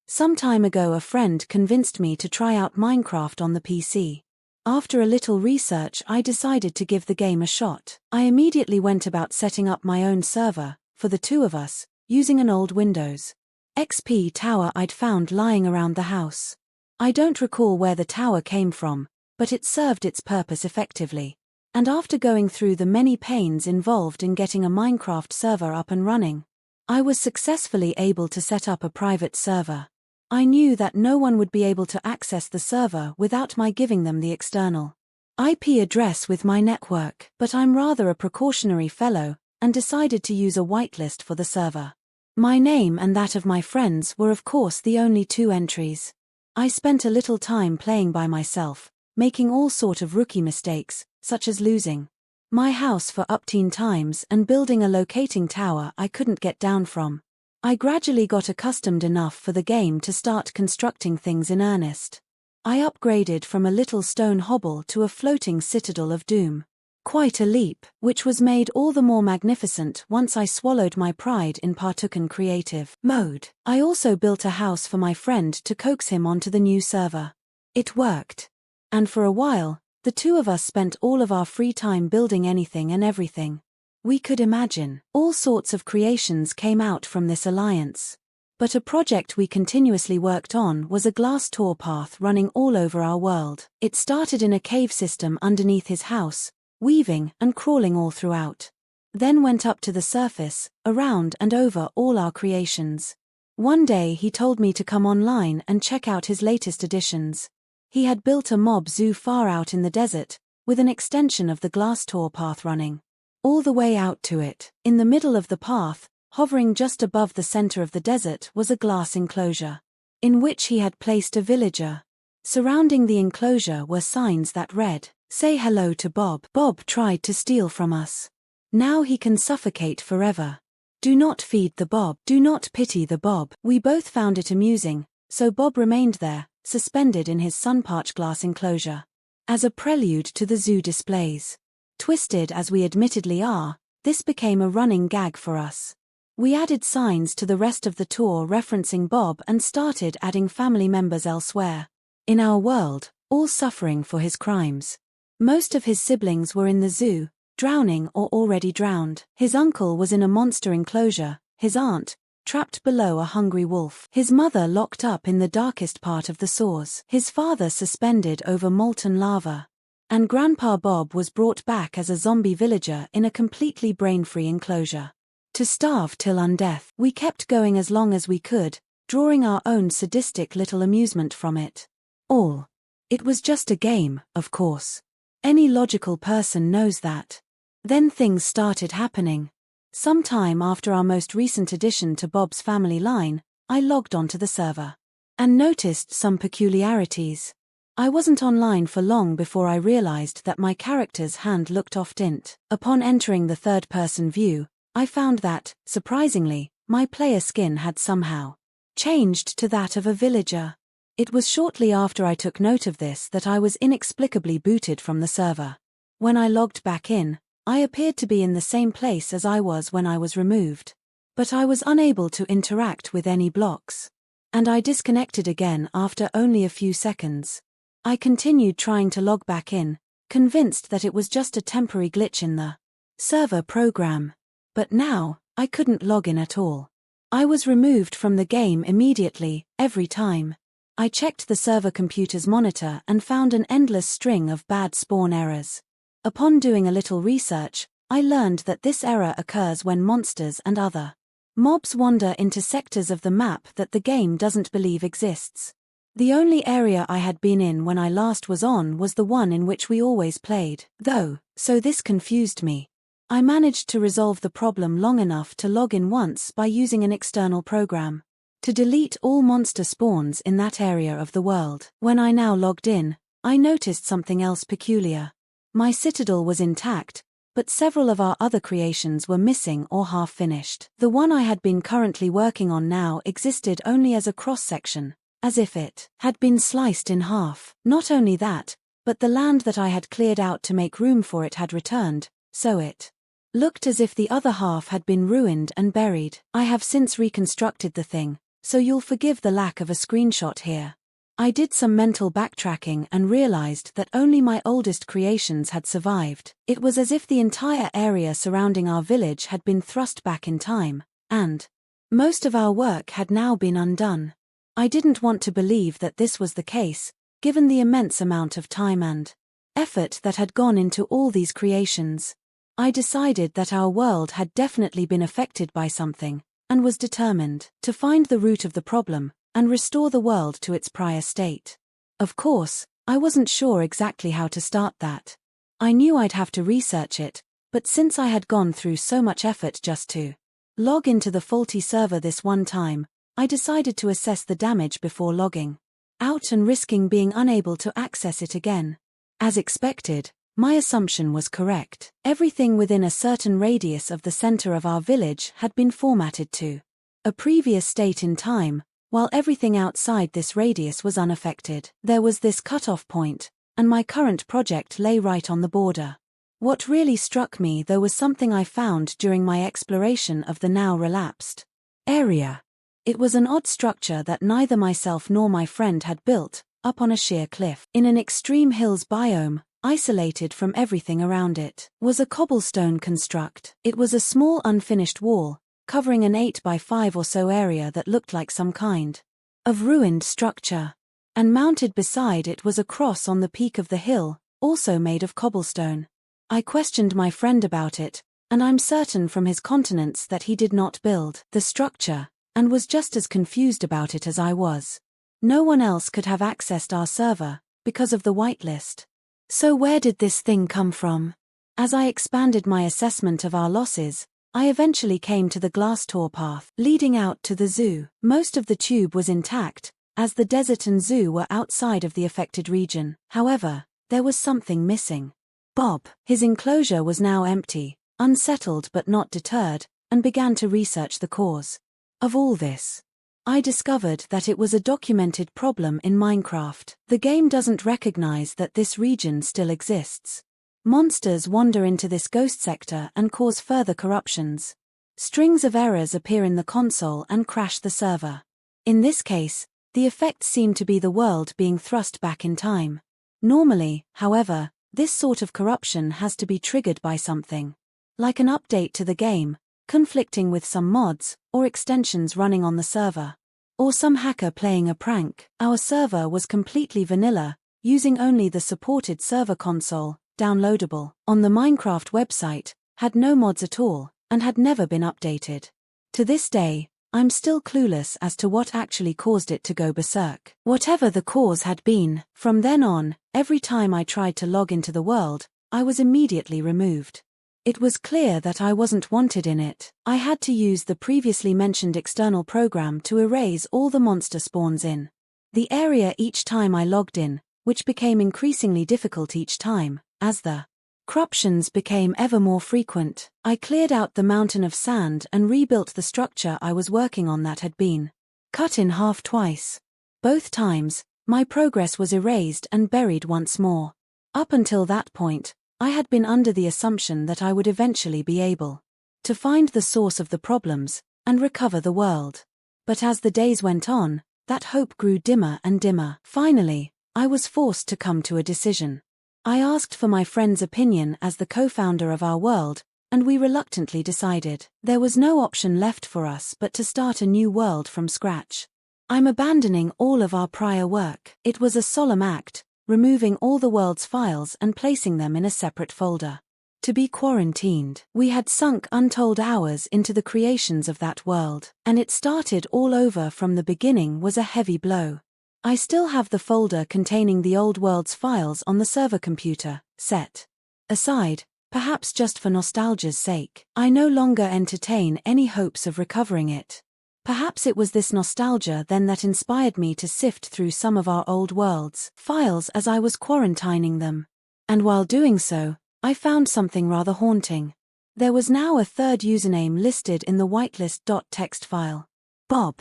Some time ago a friend convinced me to try out Minecraft on the PC. After a little research I decided to give the game a shot. I immediately went about setting up my own server, for the two of us, using an old Windows XP tower I'd found lying around the house. I don't recall where the tower came from, but it served its purpose effectively. And after going through the many pains involved in getting a Minecraft server up and running, I was successfully able to set up a private server. I knew that no one would be able to access the server without my giving them the external IP address with my network, but I'm rather a precautionary fellow, and decided to use a whitelist for the server. My name and that of my friends were of course the only two entries. I spent a little time playing by myself, making all sort of rookie mistakes, such as losing my house for up 10 times and building a locating tower I couldn't get down from. I gradually got accustomed enough for the game to start constructing things in earnest. I upgraded from a little stone hovel to a floating citadel of doom. Quite a leap, which was made all the more magnificent once I swallowed my pride in partooken creative mode. I also built a house for my friend to coax him onto the new server. It worked. And for a while, the two of us spent all of our free time building anything and everything we could imagine. All sorts of creations came out from this alliance. But a project we continuously worked on was a glass tour path running all over our world. It started in a cave system underneath his house, weaving and crawling all throughout. Then went up to the surface, around and over all our creations. One day he told me to come online and check out his latest additions. He had built a mob zoo far out in the desert, with an extension of the glass tour path running all the way out to it. In the middle of the path, hovering just above the center of the desert, was a glass enclosure, in which he had placed a villager. Surrounding the enclosure were signs that read, "Say hello to Bob. Bob tried to steal from us. Now he can suffocate forever. Do not feed the Bob. Do not pity the Bob." We both found it amusing, so Bob remained there, suspended in his sun-parched glass enclosure, as a prelude to the zoo displays. Twisted as we admittedly are, this became a running gag for us. We added signs to the rest of the tour referencing Bob and started adding family members elsewhere in our world, all suffering for his crimes. Most of his siblings were in the zoo, drowning or already drowned. His uncle was in a monster enclosure, his aunt trapped below a hungry wolf, his mother locked up in the darkest part of the source, his father suspended over molten lava, and Grandpa Bob was brought back as a zombie villager in a completely brain-free enclosure to starve till undeath. We kept going as long as we could, drawing our own sadistic little amusement from it all. It was just a game, of course. Any logical person knows that. Then things started happening. Sometime after our most recent addition to Bob's family line, I logged onto the server and noticed some peculiarities. I wasn't online for long before I realized that my character's hand looked off-tint. Upon entering the third-person view, I found that, surprisingly, my player skin had somehow changed to that of a villager. It was shortly after I took note of this that I was inexplicably booted from the server. When I logged back in, I appeared to be in the same place as I was when I was removed. But I was unable to interact with any blocks. And I disconnected again after only a few seconds. I continued trying to log back in, convinced that it was just a temporary glitch in the server program. But now, I couldn't log in at all. I was removed from the game immediately, every time. I checked the server computer's monitor and found an endless string of bad spawn errors. Upon doing a little research, I learned that this error occurs when monsters and other mobs wander into sectors of the map that the game doesn't believe exists. The only area I had been in when I last was on was the one in which we always played, though, so this confused me. I managed to resolve the problem long enough to log in once by using an external program to delete all monster spawns in that area of the world. When I now logged in, I noticed something else peculiar. My citadel was intact, but several of our other creations were missing or half-finished. The one I had been currently working on now existed only as a cross-section, as if it had been sliced in half. Not only that, but the land that I had cleared out to make room for it had returned, so it looked as if the other half had been ruined and buried. I have since reconstructed the thing, so you'll forgive the lack of a screenshot here. I did some mental backtracking and realized that only my oldest creations had survived. It was as if the entire area surrounding our village had been thrust back in time, and most of our work had now been undone. I didn't want to believe that this was the case, given the immense amount of time and effort that had gone into all these creations. I decided that our world had definitely been affected by something, and was determined to find the root of the problem and restore the world to its prior state. Of course, I wasn't sure exactly how to start that. I knew I'd have to research it, but since I had gone through so much effort just to log into the faulty server this one time, I decided to assess the damage before logging out and risking being unable to access it again. As expected, my assumption was correct. Everything within a certain radius of the center of our village had been formatted to a previous state in time, while everything outside this radius was unaffected. There was this cutoff point, and my current project lay right on the border. What really struck me though was something I found during my exploration of the now relapsed area. It was an odd structure that neither myself nor my friend had built, up on a sheer cliff. In an extreme hills biome, isolated from everything around it, was a cobblestone construct. It was a small unfinished wall, covering an 8 by 5 or so area that looked like some kind of ruined structure. And mounted beside it was a cross on the peak of the hill, also made of cobblestone. I questioned my friend about it, and I'm certain from his countenance that he did not build the structure, and was just as confused about it as I was. No one else could have accessed our server, because of the whitelist. So where did this thing come from? As I expanded my assessment of our losses, I eventually came to the glass tour path leading out to the zoo. Most of the tube was intact, as the desert and zoo were outside of the affected region. However, there was something missing. Bob. His enclosure was now empty, unsettled but not deterred, and began to research the cause of all this. I discovered that it was a documented problem in Minecraft. The game doesn't recognize that this region still exists. Monsters wander into this ghost sector and cause further corruptions. Strings of errors appear in the console and crash the server. In this case, the effect seemed to be the world being thrust back in time. Normally, however, this sort of corruption has to be triggered by something like an update to the game, conflicting with some mods or extensions running on the server, or some hacker playing a prank. Our server was completely vanilla, using only the supported server console, downloadable on the Minecraft website, had no mods at all, and had never been updated. To this day, I'm still clueless as to what actually caused it to go berserk. Whatever the cause had been, from then on, every time I tried to log into the world, I was immediately removed. It was clear that I wasn't wanted in it. I had to use the previously mentioned external program to erase all the monster spawns in the area each time I logged in, which became increasingly difficult each time, as the corruptions became ever more frequent. I cleared out the mountain of sand and rebuilt the structure I was working on that had been cut in half twice. Both times, my progress was erased and buried once more. Up until that point, I had been under the assumption that I would eventually be able to find the source of the problems and recover the world. But as the days went on, that hope grew dimmer and dimmer. Finally, I was forced to come to a decision. I asked for my friend's opinion as the co-founder of our world, and we reluctantly decided there was no option left for us but to start a new world from scratch. I'm abandoning all of our prior work. It was a solemn act, removing all the world's files and placing them in a separate folder. To be quarantined. We had sunk untold hours into the creations of that world, and it started all over from the beginning was a heavy blow. I still have the folder containing the old world's files on the server computer, set aside, perhaps just for nostalgia's sake. I no longer entertain any hopes of recovering it. Perhaps it was this nostalgia then that inspired me to sift through some of our old world's files as I was quarantining them. And while doing so, I found something rather haunting. There was now a third username listed in the whitelist.txt file. Bob.